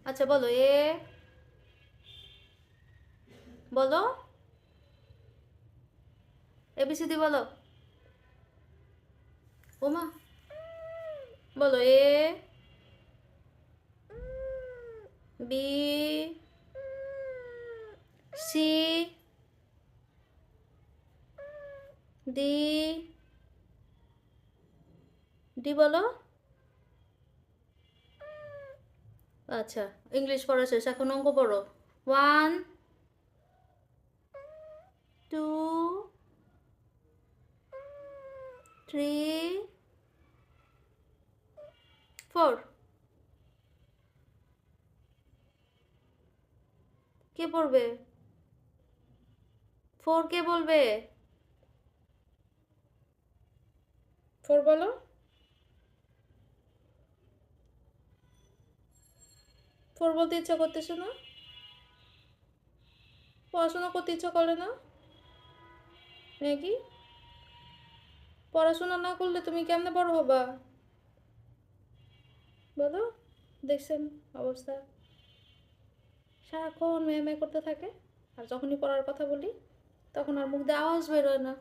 আচ্ছা বলো, বলো, এবিসিডি বলো। ওমা, বলো বি, সি, ডি, ডি বলো। আচ্ছা, ইংলিশ পড়া শেষ, এখন অঙ্ক পড়ো। 1, 2, 3, 4। কে পড়বে? 4 কে বলবে? 4 বলো। ফোর বলতে ইচ্ছা করতেছে না? পড়াশোনা করতে ইচ্ছা করে না নাকি? পড়াশোনা না করলে তুমি কেমনে বড় হবা বলো? দেখছেন অবস্থা, সারাক্ষণ মেয়ে মেয়ে করতে থাকে, আর যখনই পড়ার কথা বলি তখন আর মুখ দিয়ে আওয়াজ বেরোয় না।